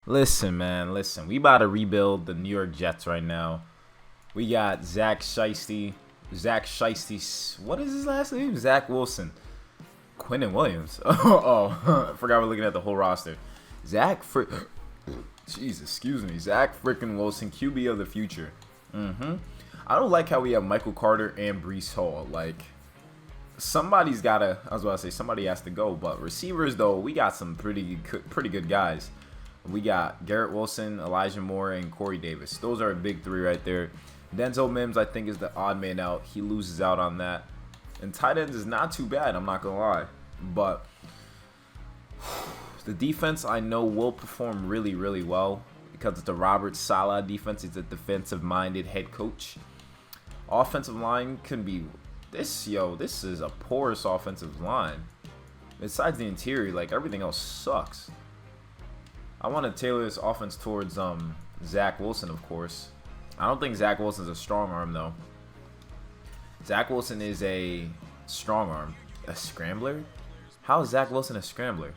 Listen, man, listen. We about to rebuild the New York Jets right now. We got Zach Shiesty. What is his last name? Zach Wilson. Quinnen Williams. I forgot we're looking at the whole roster. Excuse me. Zach freaking Wilson, QB of the future. I don't like how we have Michael Carter and Breece Hall. Like, somebody's gotta. I was about to say somebody has to go, but receivers though, we got some pretty good guys. We got Garrett Wilson, Elijah Moore, and Corey Davis. Those are a big three right there. Denzel Mims, I think, is the odd man out. He loses out on that. And tight ends is not too bad, I'm not going to lie. But the defense, I know, will perform really, really well because it's the Robert Saleh defense. It's a defensive-minded head coach. Offensive line can be this is a porous offensive line. Besides the interior, like, everything else sucks. I want to tailor this offense towards Zach Wilson, of course. I don't think Zach Wilson's a strong arm, though. Zach Wilson is a strong arm. A scrambler? How is Zach Wilson a scrambler?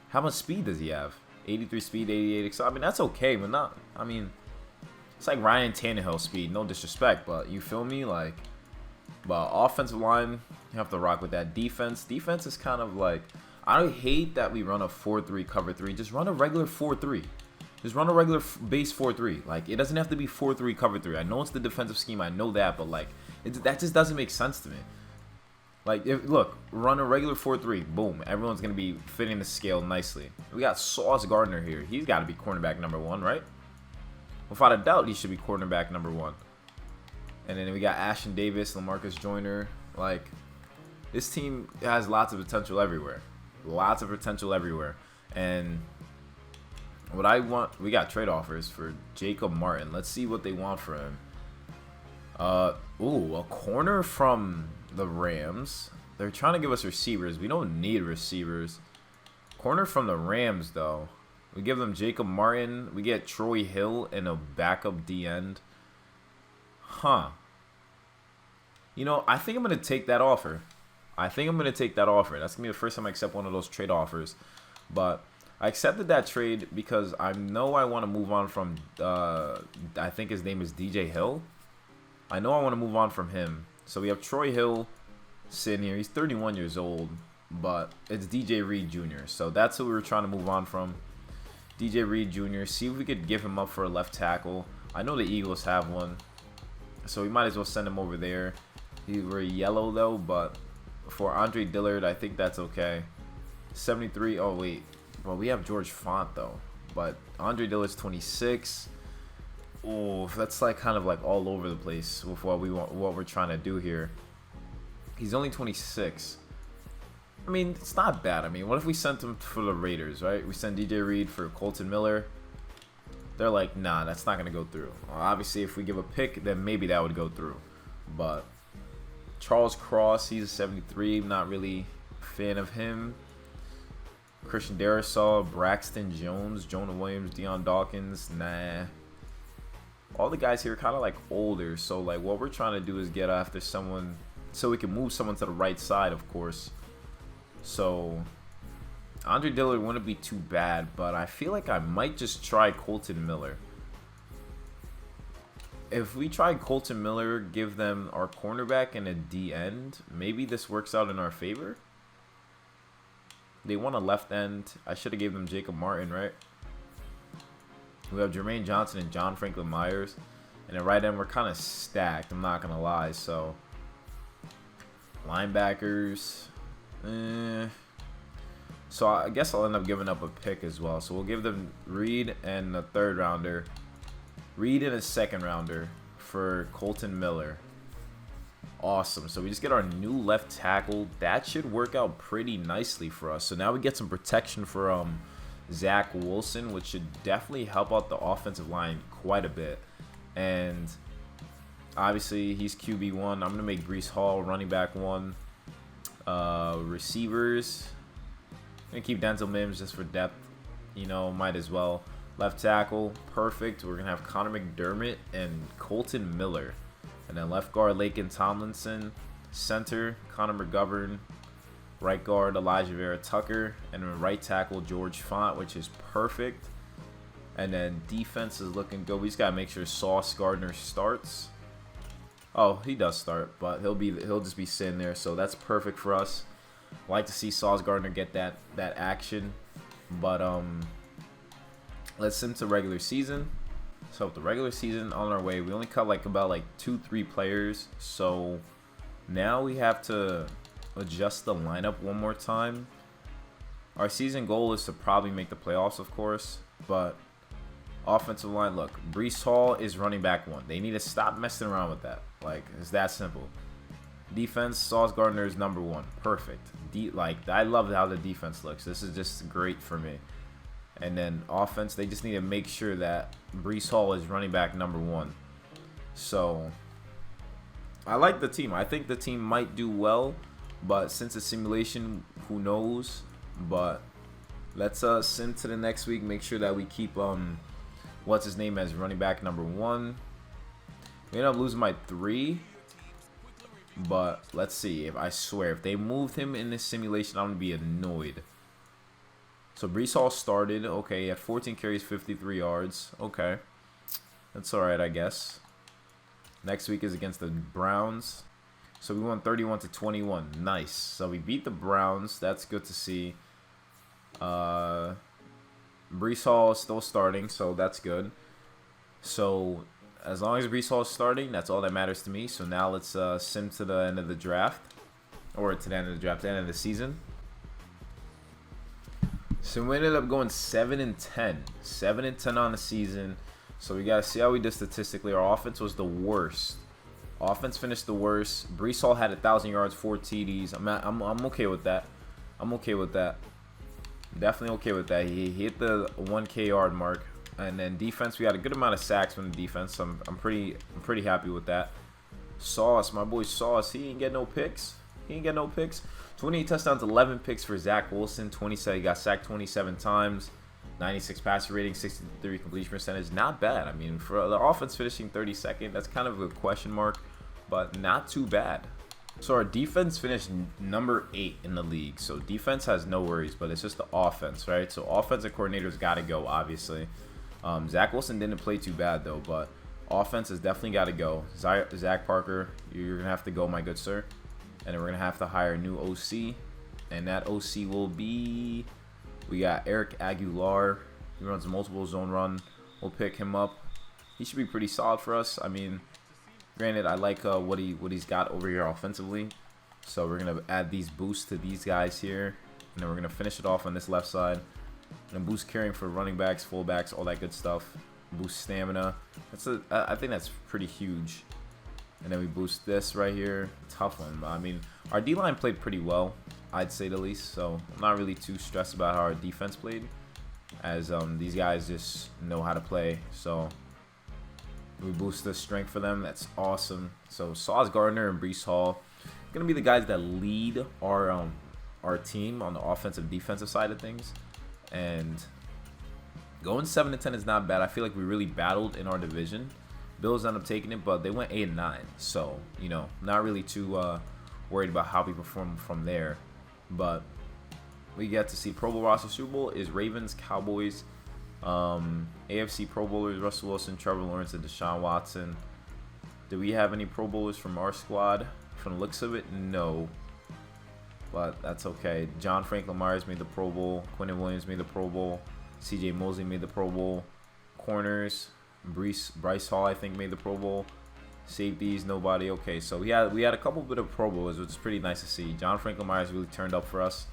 How much speed does he have? 83 speed, 88. I mean, that's okay, but not. I mean, it's like Ryan Tannehill speed. No disrespect, but you feel me? Like, but offensive line, you have to rock with that. Defense is kind of like. I hate that we run a 4-3 cover 3. Just run a regular 4-3. Just run a regular base 4-3. Like, it doesn't have to be 4-3 cover 3. I know it's the defensive scheme. I know that, but like, that just doesn't make sense to me. Like, look, run a regular 4-3. Boom. Everyone's gonna be fitting the scale nicely. We got Sauce Gardner here. He's got to be cornerback number 1, right? Without a doubt, he should be cornerback number 1. And then we got Ashton Davis, LaMarcus Joyner. Like, this team has lots of potential everywhere. Lots of potential everywhere. And what I want, we got trade offers for Jacob Martin. Let's see what they want for him. A corner from the Rams. They're trying to give us receivers. We don't need receivers. Corner from the Rams, though. We give them Jacob Martin. We get Troy Hill and a backup D end. Huh. You know, I think I'm going to take that offer. That's going to be the first time I accept one of those trade offers. But I accepted that trade because I know I want to move on from, I think his name is DJ Hill. I know I want to move on from him. So we have Troy Hill sitting here. He's 31 years old, but it's DJ Reed Jr. So that's who we were trying to move on from. DJ Reed Jr. See if we could give him up for a left tackle. I know the Eagles have one, so we might as well send him over there. He's very yellow, though, but for Andre Dillard, I think that's okay. 73. Oh, wait. Well, we have George Font, though. But Andre Dillard's 26. Oh, that's like kind of like all over the place with what we're trying to do here. He's only 26. I mean, it's not bad. I mean, what if we sent him for the Raiders, right? We send DJ Reed for Colton Miller. They're like, nah, that's not going to go through. Well, obviously, if we give a pick, then maybe that would go through. But Charles Cross, he's a 73. Not really a fan of him. Christian Darrisaw, Braxton Jones, Jonah Williams, Deion Dawkins, nah. All the guys here are kind of like older, so like what we're trying to do is get after someone so we can move someone to the right side, of course. So Andre Dillard wouldn't be too bad, but I feel like I might just try Colton Miller. If we try Colton Miller, give them our cornerback and a D end, maybe this works out in our favor. They want a left end. I should have gave them Jacob Martin, right? We have Jermaine Johnson and John Franklin Myers. And at right end, we're kind of stacked. I'm not going to lie. So, linebackers. So, I guess I'll end up giving up a pick as well. So, we'll give them Reed and a third rounder. Reed and a second rounder for Colton Miller. Awesome. So we just get our new left tackle. That should work out pretty nicely for us. So now we get some protection for Zach Wilson, which should definitely help out the offensive line quite a bit. And obviously he's QB1. I'm going to make Breece Hall running back 1. Receivers. I'm going to keep Denzel Mims just for depth. You know, might as well. Left tackle, perfect. We're going to have Connor McDermott and Colton Miller. And then left guard, Laken Tomlinson. Center, Connor McGovern. Right guard, Elijah Vera Tucker. And then right tackle, George Font, which is perfect. And then defense is looking good. We just gotta make sure Sauce Gardner starts. Oh, he does start, but he'll just be sitting there, so that's perfect for us. Like to see Sauce Gardner get that action, but let's sim to regular season. So with the regular season on our way, we only cut about 2-3 players, so now we have to adjust the lineup one more time. Our season goal is to probably make the playoffs, of course, but offensive line, look, Breece Hall is running back 1. They need to stop messing around with that. Like, it's that simple. Defense, Sauce Gardner is number 1. Perfect. I love how the defense looks. This is just great for me. And then offense, they just need to make sure that Breece Hall is running back number 1. So, I like the team. I think the team might do well, but since it's simulation, who knows? But let's sim to the next week. Make sure that we keep what's his name as running back number 1. We ended up losing by 3, but let's see. I swear, if they moved him in this simulation, I'm gonna be annoyed. So Breece Hall started. Okay, he had 14 carries, 53 yards. Okay, that's all right, I guess. Next week is against the Browns. So we won 31-21. Nice. So we beat the Browns. That's good to see. Breece Hall is still starting, so that's good. So as long as Breece Hall is starting, that's all that matters to me. So now let's sim to the end of the draft. Or to the end of the draft, the end of the season. So we ended up going 7-10. 7-10 on the season. So we got to see how we did statistically. Our offense was the worst. Offense finished the worst. Breece Hall had 1,000 yards, 4 TDs. I'm okay with that. I'm okay with that. Definitely okay with that. He hit the 1K yard mark. And then defense, we had a good amount of sacks from the defense. So I'm pretty happy with that. Sauce, my boy Sauce, he didn't get no picks. 28 touchdowns, 11 picks for Zach Wilson. 27, he got sacked 27 times. 96 passer rating, 63 completion percentage. Not bad. I mean, for the offense finishing 32nd, that's kind of a question mark, but not too bad. So our defense finished number 8 in the league. So defense has no worries, but it's just the offense, right? So offensive coordinators got to go, obviously. Zach Wilson didn't play too bad, though, but offense has definitely got to go. Zach Parker, you're going to have to go, my good sir. And then we're going to have to hire a new OC. And that OC will be... We got Eric Aguilar. He runs a multiple zone run. We'll pick him up. He should be pretty solid for us. I mean, granted, I like what he's got over here offensively. So we're going to add these boosts to these guys here. And then we're going to finish it off on this left side. And boost carrying for running backs, fullbacks, all that good stuff. Boost stamina. I think that's pretty huge. And then we boost this right here. Tough one. I mean, our D-line played pretty well, I'd say the least. So I'm not really too stressed about how our defense played, as these guys just know how to play. So we boost the strength for them. That's awesome. So Sauce Gardner and Breece Hall gonna be the guys that lead our team on the offensive defensive side of things. And going 7-10 is not bad. I feel like we really battled in our division. Bills ended up taking it, but they went 8-9. So, you know, not really too worried about how we perform from there. But we get to see Pro Bowl roster. Super Bowl is Ravens, Cowboys, AFC Pro Bowlers, Russell Wilson, Trevor Lawrence, and Deshaun Watson. Do we have any Pro Bowlers from our squad? From the looks of it, no. But that's okay. John Franklin Myers made the Pro Bowl. Quinnen Williams made the Pro Bowl. CJ Mosley made the Pro Bowl. Corners, Breece Hall, I think, made the Pro Bowl. Safeties, nobody. Okay, so we had a couple bit of Pro Bowls, which is pretty nice to see. John Franklin Myers really turned up for us.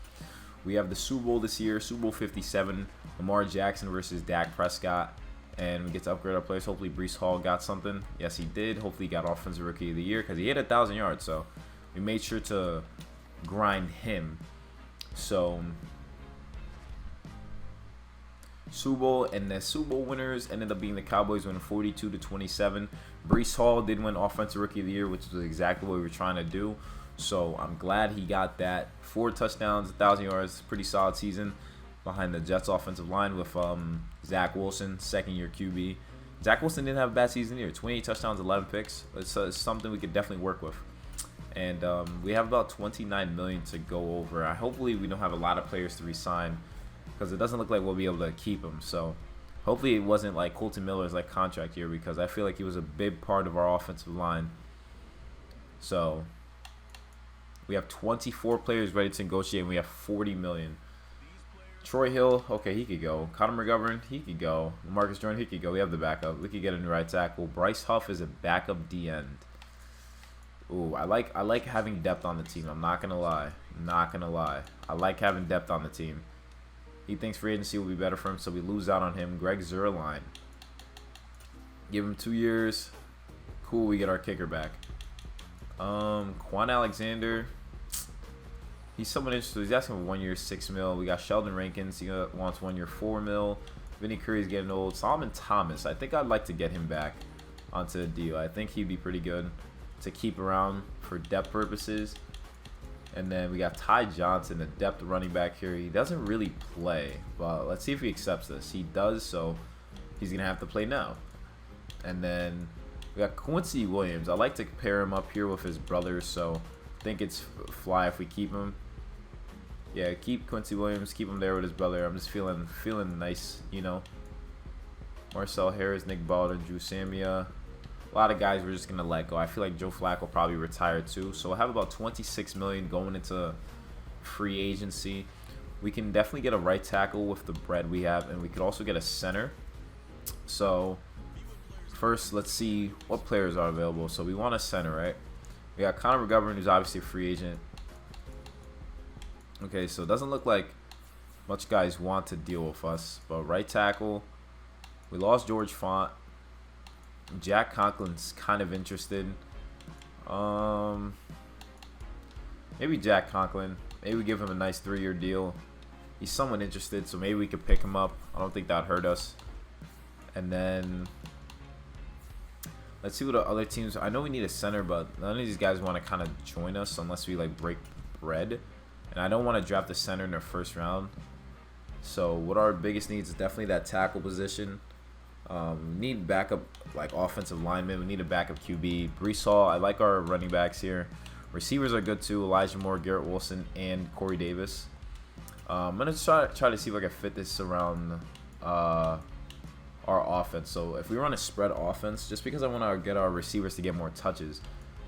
We have the Super Bowl this year, Super Bowl 57, Lamar Jackson versus Dak Prescott. And we get to upgrade our players. Hopefully Breece Hall got something. Yes, he did. Hopefully he got Offensive Rookie of the Year because he hit 1,000 yards. So we made sure to grind him. So Super Bowl, and the Super Bowl winners ended up being the Cowboys, winning 42-27. Breece Hall did win Offensive Rookie of the Year, which was exactly what we were trying to do. So I'm glad he got that. 4 touchdowns, 1,000 yards, pretty solid season behind the Jets offensive line with Zach Wilson, second-year QB. Zach Wilson didn't have a bad season either. 28 touchdowns, 11 picks. It's something we could definitely work with. And we have about $29 million to go over. Hopefully we don't have a lot of players to re-sign, because it doesn't look like we'll be able to keep them. So Hopefully it wasn't like Colton Miller's like contract year, because I feel like he was a big part of our offensive line. So we have 24 players ready to negotiate, and we have 40 million. Troy Hill, okay, he could go. Connor McGovern, he could go. Marcus Jordan, he could go. We have the backup. We could get a new right tackle. Bryce Huff is a backup D end. Ooh, I like having depth on the team. I'm not gonna lie. I like having depth on the team. He thinks free agency will be better for him, so we lose out on him. Greg Zuerlein. Give him 2 years. Cool, we get our kicker back. Quan Alexander. He's someone interested. He's asking for 1 year, $6 million. We got Sheldon Rankins. He wants 1 year, $4 million. Vinny Curry's getting old. Solomon Thomas. I think I'd like to get him back onto the deal. I think he'd be pretty good to keep around for depth purposes. And then we got Ty Johnson, the depth running back here. He doesn't really play, but let's see if he accepts this. He does, so he's going to have to play now. And then we got Quincy Williams. I like to pair him up here with his brother, so I think it's fly if we keep him. Yeah, keep Quincy Williams. Keep him there with his brother. I'm just feeling nice, you know. Marcel Harris, Nick Baldwin, Drew Samia. A lot of guys we're just going to let go. I feel like Joe Flacco will probably retire too. So we'll have about $26 million going into free agency. We can definitely get a right tackle with the bread we have, and we could also get a center. So first, let's see what players are available. So we want a center, right? We got Connor McGovern, who's obviously a free agent. Okay, so it doesn't look like much guys want to deal with us. But right tackle, we lost George Font. Jack Conklin's kind of interested. Maybe Jack Conklin. Maybe we give him a nice 3-year deal. He's somewhat interested, so maybe we could pick him up. I don't think that would hurt us. And then let's see what the other teams. I know we need a center, but none of these guys want to kind of join us unless we like break bread. And I don't want to draft a center in their first round. So what our biggest needs is definitely that tackle position. We need backup like offensive linemen. We need a backup QB. Breece Hall. I like our running backs here. Receivers are good too. Elijah Moore, Garrett Wilson, and Corey Davis. I'm gonna try to see if I can fit this around our offense. So if we run a spread offense, just because I want to get our receivers to get more touches,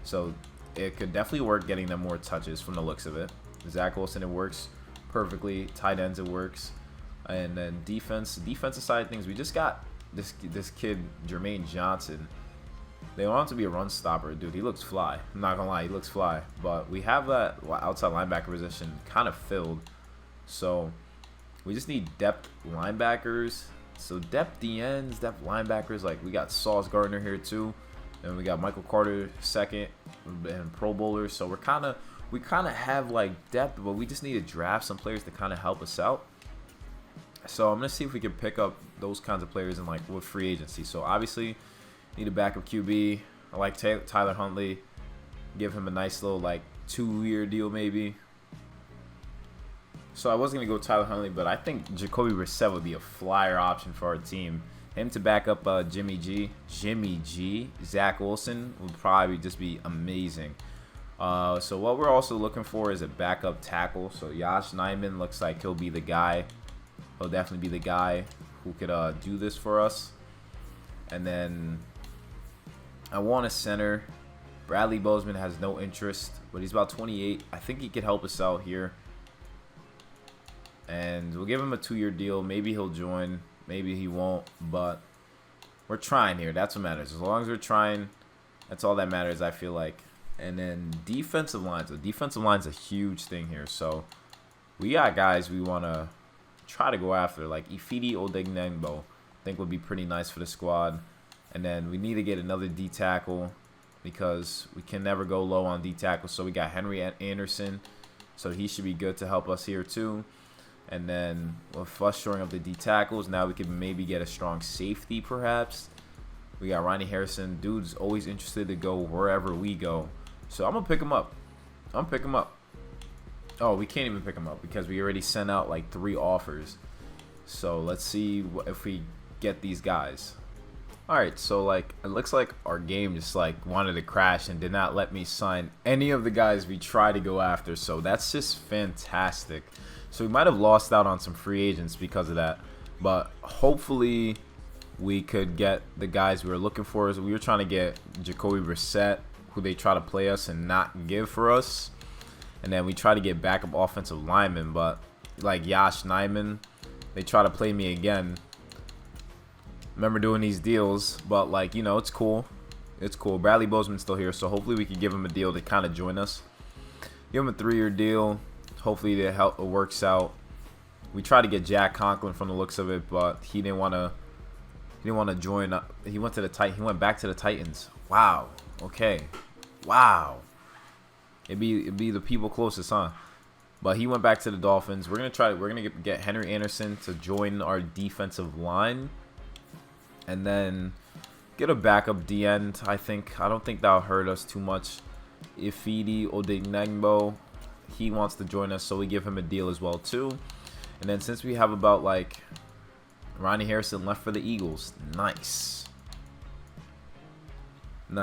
so it could definitely work getting them more touches from the looks of it. Zach Wilson, it works perfectly. Tight ends, it works. And then defensive side of things, we just got this kid Jermaine Johnson. They want him to be a run stopper, dude. He looks fly. I'm not gonna lie, he looks fly. But we have that outside linebacker position kind of filled, so we just need depth linebackers. So depth DNs, depth linebackers. Like we got Sauce Gardner here too, and we got Michael Carter second and Pro Bowlers. So we kind of have like depth, but we just need to draft some players to kind of help us out. So I'm gonna see if we can pick up those kinds of players in like with free agency. So obviously need a backup QB. I like Tyler Huntley. Give him a nice little like 2-year deal maybe. So I was gonna go Tyler Huntley, but I think Jacoby Brissett would be a flyer option for our team. Him to back up Jimmy G. Zach Wilson would probably just be amazing. So what we're also looking for is a backup tackle. So Josh Nijman looks like he'll be the guy. He'll definitely be the guy who could do this for us. And then I want a center. Bradley Bozeman has no interest, but he's about 28. I think he could help us out here. And we'll give him a 2-year deal. Maybe he'll join. Maybe he won't. But we're trying here. That's what matters. As long as we're trying, that's all that matters, I feel like. And then defensive lines. The defensive line's a huge thing here. So we got guys we want to try to go after, like Ifeadi Odegnegbo. I think would be pretty nice for the squad. And then we need to get another D tackle because we can never go low on D tackle. So we got Henry Anderson, so he should be good to help us here too. And then with us shoring up the D tackles, now we could maybe get a strong safety perhaps. We got Ronnie Harrison. Dude's always interested to go wherever we go. So I'm gonna pick him up. Oh, we can't even pick him up because we already sent out like 3 offers. So let's see if we get these guys. Alright, so like it looks like our game just like wanted to crash and did not let me sign any of the guys we tried to go after. So that's just fantastic. So we might have lost out on some free agents because of that. But hopefully we could get the guys we were looking for. We were trying to get Jacoby Brissett, who they try to play us and not give for us. And then we try to get backup offensive linemen, but like Yash Nyman, they try to play me again. Remember doing these deals, but like, you know, it's cool. It's cool. Bradley Bozeman's still here, so hopefully we can give him a deal to kind of join us. Give him a 3-year deal. Hopefully it works out. We tried to get Jack Conklin from the looks of it, but he didn't want to. He didn't want to join. He went to the He went back to the Titans. Wow. Okay. Wow. It'd be the people closest, huh? But he went back to the Dolphins. We're gonna get Henry Anderson to join our defensive line, and then get a backup D end. I don't think that'll hurt us too much. Ifeadi Odenigbo, he wants to join us, so we give him a deal as well too. And then since we have about like Ronnie Harrison left for the Eagles, nice.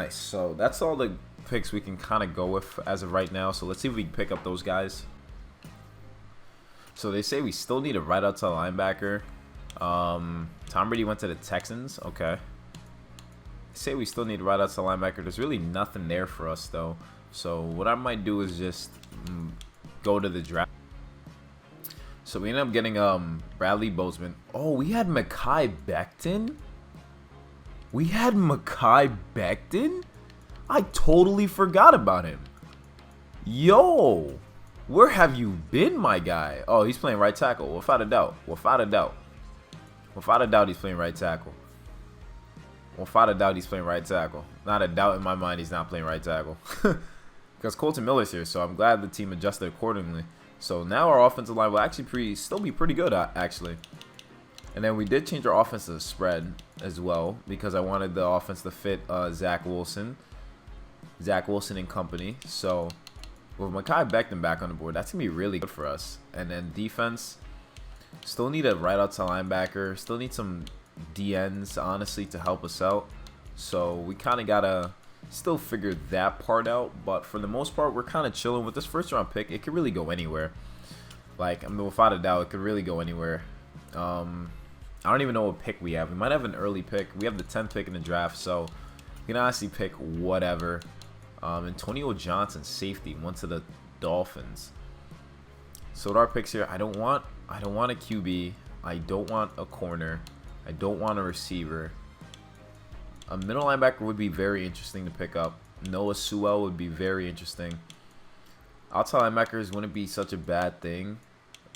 So that's all the picks we can kind of go with as of right now. So let's see if we can pick up those guys. So they say we still need a right outside linebacker. Tom Brady went to the Texans. Okay. They say we still need a right outside linebacker. There's really nothing there for us though. So what I might do is just go to the draft. So we ended up getting Bradley Bozeman. Oh, we had Mekhi Becton? I totally forgot about him. Yo, where have you been, my guy? Oh, he's playing right tackle. Without a doubt, he's playing right tackle. Not a doubt in my mind he's not playing right tackle. Because Colton Miller's here, so I'm glad the team adjusted accordingly. So now our offensive line will actually still be pretty good, actually. And then we did change our offensive spread as well, because I wanted the offense to fit Zach Wilson and company. So with Mekhi Becton back on the board, that's going to be really good for us. And then defense, still need a right outside linebacker. Still need some DNs, honestly, to help us out. So we kind of got to still figure that part out. But for the most part, we're kind of chilling with this first round pick. It could really go anywhere. Like, I mean, without a doubt, it could really go anywhere. I don't even know what pick we have. We might have an early pick. We have the 10th pick in the draft, so we can honestly pick whatever. Antonio Johnson, safety, went to the Dolphins. So with our picks here, I don't want a QB. I don't want a corner. I don't want a receiver. A middle linebacker would be very interesting to pick up. Noah Sewell would be very interesting. Outside linebackers wouldn't be such a bad thing.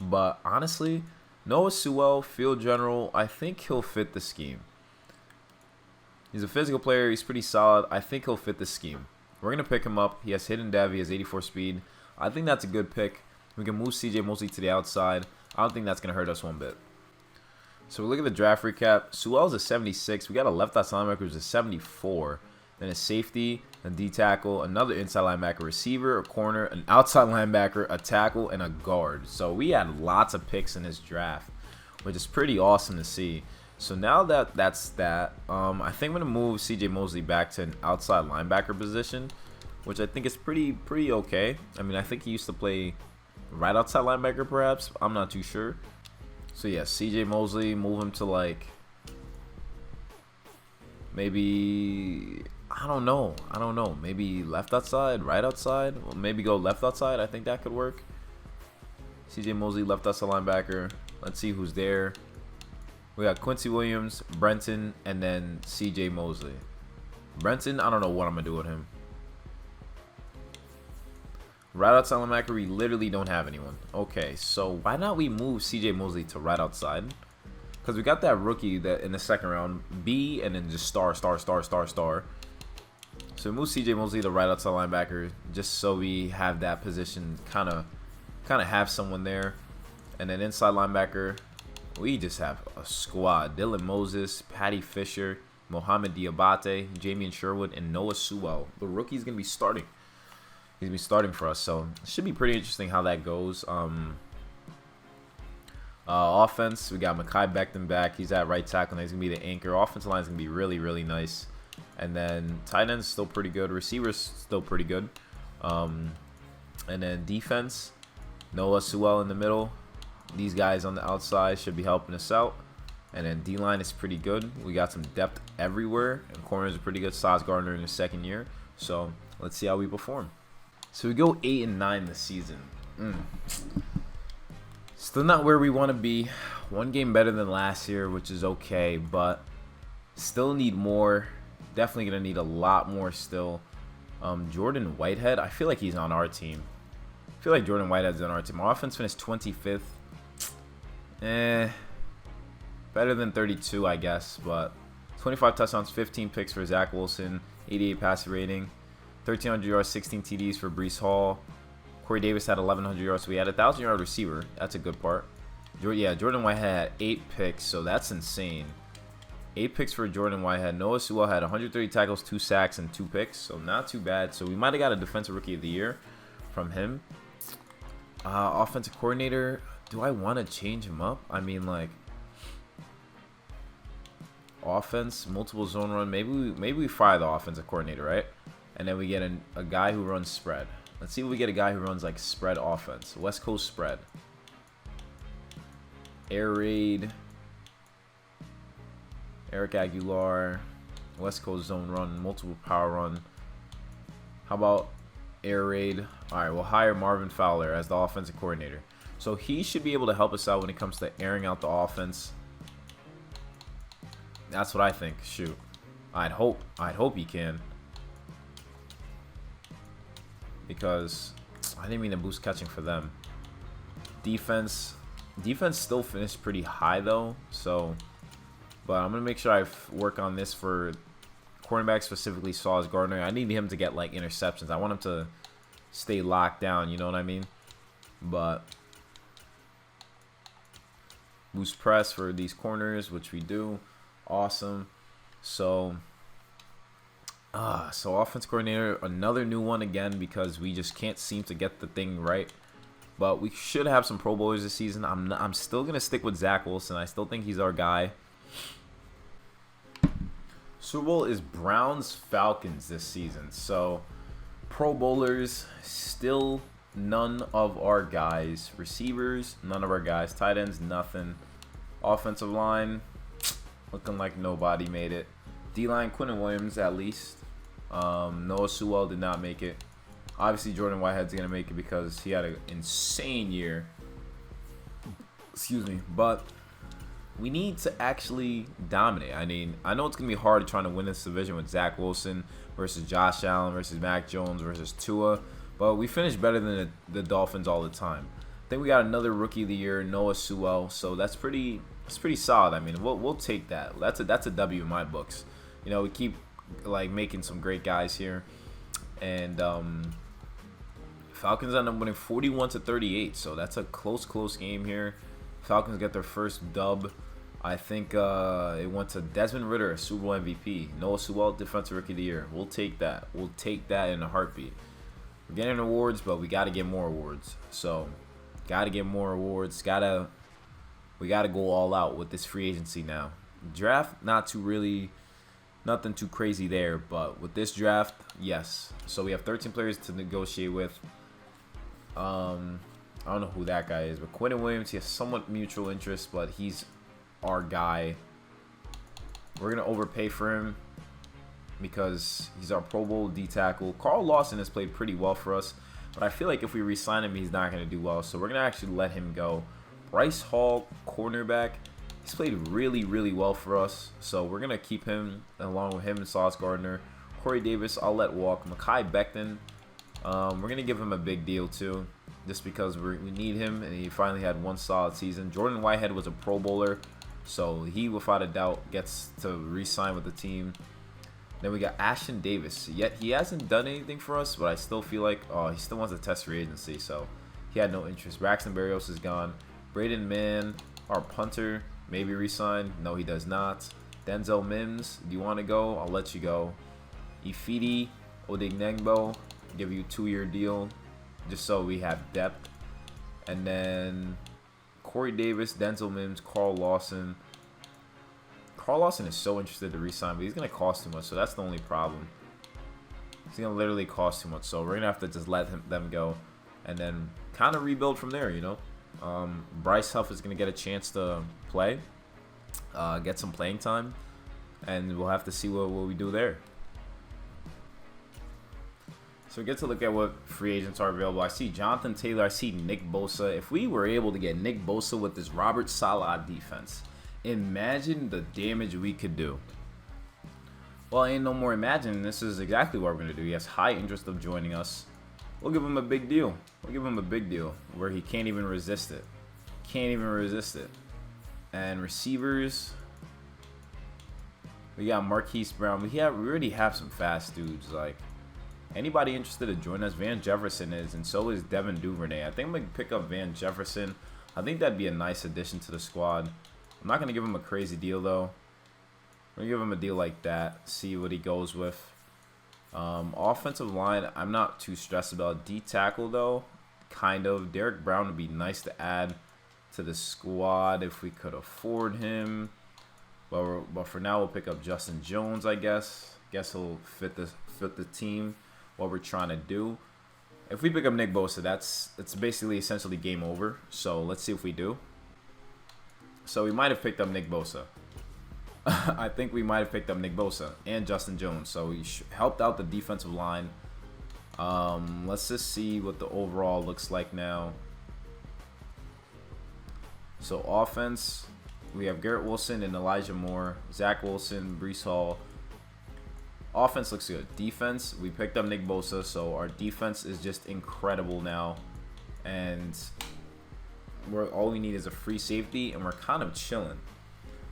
But honestly, Noah Sewell, field general, I think he'll fit the scheme. He's a physical player. He's pretty solid. I think he'll fit the scheme. We're going to pick him up. He has hidden dev. He has 84 speed. I think that's a good pick. We can move CJ Mosley to the outside. I don't think that's going to hurt us one bit. So we look at the draft recap. Sewell's a 76. We got a left outside linebacker who's a 74. Then a safety, a D tackle, another inside linebacker, receiver, a corner, an outside linebacker, a tackle, and a guard. So we had lots of picks in this draft, which is pretty awesome to see. So now that's that, I think I'm gonna move CJ Mosley back to an outside linebacker position, which I think is pretty okay. I mean, I think he used to play right outside linebacker, perhaps. I'm not too sure. So yeah, CJ Mosley, move him to like maybe, I don't know. Maybe left outside, right outside. Well, maybe go left outside. I think that could work. CJ Mosley, left outside linebacker. Let's see who's there. We got Quincy Williams, Brenton, and then CJ Mosley. Brenton, I don't know what I'm going to do with him. Right outside linebacker, we literally don't have anyone. Okay, so why not we move CJ Mosley to right outside? Because we got that rookie that in the second round, B, and then just star. So we move CJ Mosley to right outside linebacker just so we have that position, kind of have someone there. And then inside linebacker, we just have a squad. Dylan Moses, Patty Fisher, Mohamed Diabate, Jamian Sherwood, and Noah Sewell. The rookie's going to be starting. He's going to be starting for us, so it should be pretty interesting how that goes. Offense, we got Mekhi Becton back. He's at right tackle, and he's going to be the anchor. Offensive line is going to be really nice. And then tight end's still pretty good. Receivers still pretty good. And then defense, Noah Sewell in the middle. These guys on the outside should be helping us out. And then D-line is pretty good. We got some depth everywhere. And corners are pretty good. Sauce Gardner in his second year. So let's see how we perform. So we go 8-9 this season. Still not where we want to be. One game better than last year, which is okay. But still need more. Definitely going to need a lot more still. Jordan Whitehead, I feel like he's on our team. I feel like Jordan Whitehead's on our team. Our offense finished 25th. Better than 32, I guess, but 25 touchdowns, 15 picks for Zach Wilson, 88 passer rating, 1,300 yards, 16 TDs for Breece Hall. Corey Davis had 1,100 yards, so we had a 1,000-yard receiver. That's a good part. Jordan Whitehead had 8 picks, so that's insane. 8 picks for Jordan Whitehead. Noah Sewell had 130 tackles, 2 sacks, and 2 picks, so not too bad. So we might have got a Defensive Rookie of the Year from him. Offensive coordinator, do I want to change him up? I mean, like, offense, multiple zone run. Maybe we fire the offensive coordinator, right? And then we get a guy who runs spread. Let's see if we get a guy who runs like spread offense. West Coast spread. Air raid. Eric Aguilar. West Coast zone run. Multiple power run. How about air raid? All right, we'll hire Marvin Fowler as the offensive coordinator. So he should be able to help us out when it comes to airing out the offense. That's what I think. Shoot, I'd hope he can, because I didn't mean to boost catching for them. Defense still finished pretty high though. So, but I'm gonna make sure I work on this for cornerback, specifically Sauce Gardner. I need him to get like interceptions. I want him to stay locked down. You know what I mean? But boost press for these corners, which we do. Awesome. So offense coordinator, another new one again, because we just can't seem to get the thing right. But we should have some Pro Bowlers this season. I'm still gonna stick with Zach Wilson. I still think he's our guy. Super Bowl is Browns Falcons this season. So Pro Bowlers, still none of our guys. Receivers, none of our guys. Tight ends, nothing. Offensive line, looking like nobody made it. D-line, Quinton Williams at least. Noah Sewell did not make it. Obviously, Jordan Whitehead's going to make it because he had an insane year. Excuse me. But we need to actually dominate. I mean, I know it's going to be hard trying to win this division with Zach Wilson versus Josh Allen versus Mac Jones versus Tua. But we finished better than the Dolphins all the time. I think we got another Rookie of the Year, Noah Sewell. So that's pretty solid. I mean, we'll take that. That's a W in my books. You know, we keep like making some great guys here, and Falcons end up winning 41-38. So that's a close game here. Falcons get their first dub. I think it went to Desmond Ridder, a Super Bowl MVP. Noah Sewell, Defensive Rookie of the Year. We'll take that. We'll take that in a heartbeat. We're getting awards, but we got to get more awards. So, got to get more awards. We got to go all out with this free agency now. Draft, nothing too crazy there, but with this draft, yes. So we have 13 players to negotiate with. I don't know who that guy is, but Quinton Williams, he has somewhat mutual interest, but he's our guy. We're going to overpay for him because he's our Pro Bowl D tackle. Carl Lawson has played pretty well for us, but I feel like if we re-sign him, he's not going to do well. So we're going to actually let him go. Breece Hall, cornerback. He's played really well for us. So we're going to keep him along with him and Sauce Gardner. Corey Davis, I'll let walk. Mekhi Becton, we're going to give him a big deal too, just because we need him, and he finally had one solid season. Jordan Whitehead was a Pro Bowler, so he, without a doubt, gets to re-sign with the team. Then we got Ashton Davis. Yet he hasn't done anything for us, but I still feel like, he still wants to test free agency, so he had no interest. Braxton Berrios is gone. Braden Mann, our punter, maybe re-sign. No, he does not. Denzel Mims, do you want to go? I'll let you go. Ifeadi Odenigbo, give you a 2-year deal, just so we have depth. And then Corey Davis, Denzel Mims, Carl Lawson. Carl Lawson is so interested to re-sign, but he's going to cost too much, so that's the only problem. He's going to literally cost too much, so we're going to have to just let them go and then kind of rebuild from there, you know. Bryce Huff is going to get a chance to play. get some playing time, and we'll have to see what we do there. So we get to look at what free agents are available. I see Jonathan Taylor. I see Nick Bosa. If we were able to get Nick Bosa with this Robert Saleh defense, imagine the damage we could do. Well, ain't no more imagining. This is exactly what we're going to do. He has high interest of joining us. We'll give him a big deal. We'll give him a big deal where he can't even resist it. Can't even resist it. And receivers, we got Marquise Brown. We already have some fast dudes. Like, anybody interested to join us? Van Jefferson is, and so is Devin Duvernay. I think I'm going to pick up Van Jefferson. I think that'd be a nice addition to the squad. I'm not going to give him a crazy deal, though. I'm going to give him a deal like that, see what he goes with. Offensive line, I'm not too stressed about. D tackle, though, kind of. Derek Brown would be nice to add to the squad if we could afford him. But for now, we'll pick up Justin Jones, I guess. Guess he'll fit the team, what we're trying to do. If we pick up Nick Bosa, it's basically essentially game over. So let's see if we do. So we might have picked up Nick Bosa. I think we might have picked up Nick Bosa and Justin Jones. So he helped out the defensive line. Let's just see what the overall looks like now. So offense, we have Garrett Wilson and Elijah Moore, Zach Wilson, Breece Hall. Offense looks good. Defense, we picked up Nick Bosa, so our defense is just incredible now. And all we need is a free safety, and we're kind of chilling.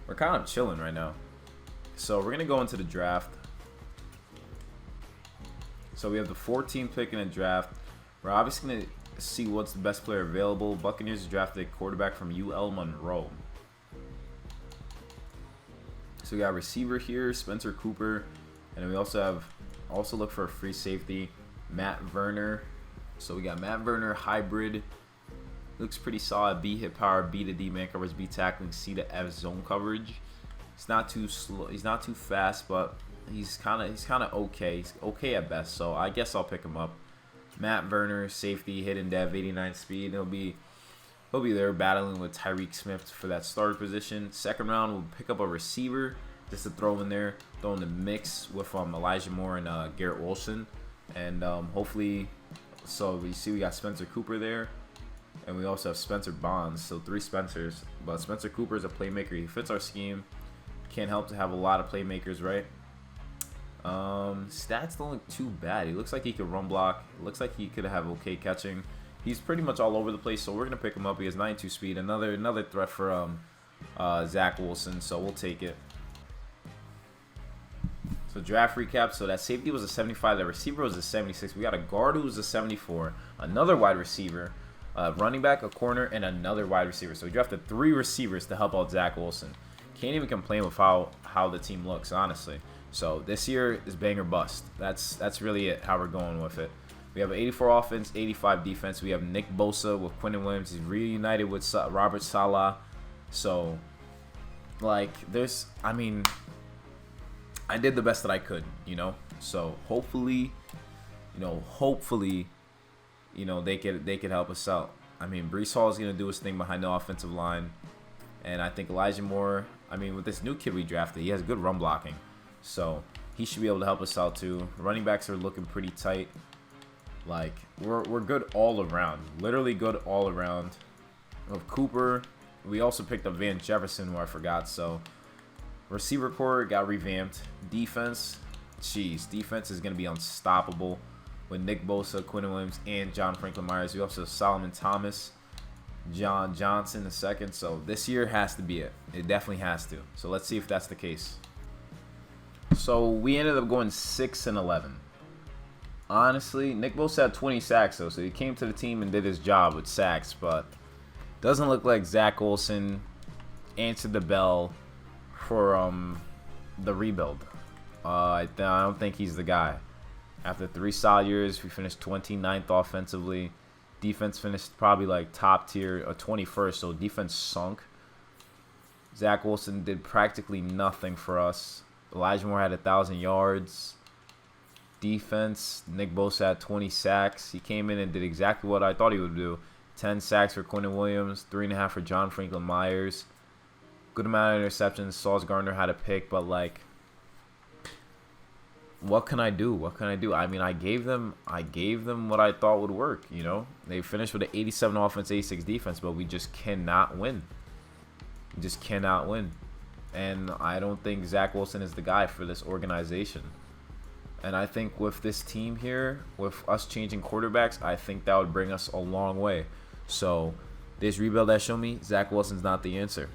We're kind of chilling right now. So we're going to go into the draft. So we have the 14th pick in the draft. We're obviously going to see what's the best player available. Buccaneers drafted a quarterback from UL Monroe. So we got a receiver here, Spencer Cooper. And we also look for a free safety, Matt Verner. So we got Matt Verner, hybrid. Looks pretty solid. B hit power, B to D man coverage, B tackling, C to F zone coverage. He's not too slow. He's not too fast, but he's kind of okay. He's okay at best. So I guess I'll pick him up. Matt Verner, safety, hidden dev, 89 speed. He'll be there battling with Tyreek Smith for that starter position. Second round, we'll pick up a receiver just to throw in there, throw in the mix with Elijah Moore and Garrett Wilson, and hopefully. So we see we got Spencer Cooper there. And we also have Spencer Bonds, so 3 Spencers. But Spencer Cooper is a playmaker. He fits our scheme. Can't help to have a lot of playmakers, right? Stats don't look too bad. He looks like he could run block. Looks like he could have okay catching. He's pretty much all over the place, so we're going to pick him up. He has 92 speed. Another threat for Zach Wilson, so we'll take it. So draft recap. So that safety was a 75. That receiver was a 76. We got a guard who was a 74. Another wide receiver. Running back, a corner, and another wide receiver. So we drafted 3 receivers to help out Zach Wilson. Can't even complain with how the team looks, honestly. So this year is bang or bust. That's really it, how we're going with it. We have an 84 offense, 85 defense. We have Nick Bosa with Quinnen Williams. He's reunited with Robert Saleh. So, like, I did the best that I could, you know. So hopefully, they could help us out. I mean, Breece Hall is going to do his thing behind the offensive line. And I think Elijah Moore, with this new kid we drafted, he has good run blocking. So he should be able to help us out too. Running backs are looking pretty tight. Like, we're good all around. Literally good all around. Of Cooper, we also picked up Van Jefferson, who I forgot. So receiver core got revamped. Defense is going to be unstoppable with Nick Bosa, Quinnen Williams, and John Franklin Myers. We also have Solomon Thomas, John Johnson II. So this year has to be it. It definitely has to. So let's see if that's the case. So we ended up going 6-11. Honestly, Nick Bosa had 20 sacks though, so he came to the team and did his job with sacks. But doesn't look like Zach Wilson answered the bell for the rebuild. I don't think he's the guy. After 3 solid years, we finished 29th offensively. Defense finished probably like top tier, 21st, so defense sunk. Zach Wilson did practically nothing for us. Elijah Moore had 1,000 yards. Defense, Nick Bosa had 20 sacks. He came in and did exactly what I thought he would do. 10 sacks for Quinnen Williams, 3.5 for John Franklin Myers. good amount of interceptions. Sauce Gardner had a pick, but like, what can I do? What can I do? I mean, I gave them what I thought would work. You know, they finished with an 87 offense, 86 defense, but we just cannot win. We just cannot win. And I don't think Zach Wilson is the guy for this organization. And I think with this team here, with us changing quarterbacks, I think that would bring us a long way. So this rebuild has shown me Zach Wilson's not the answer.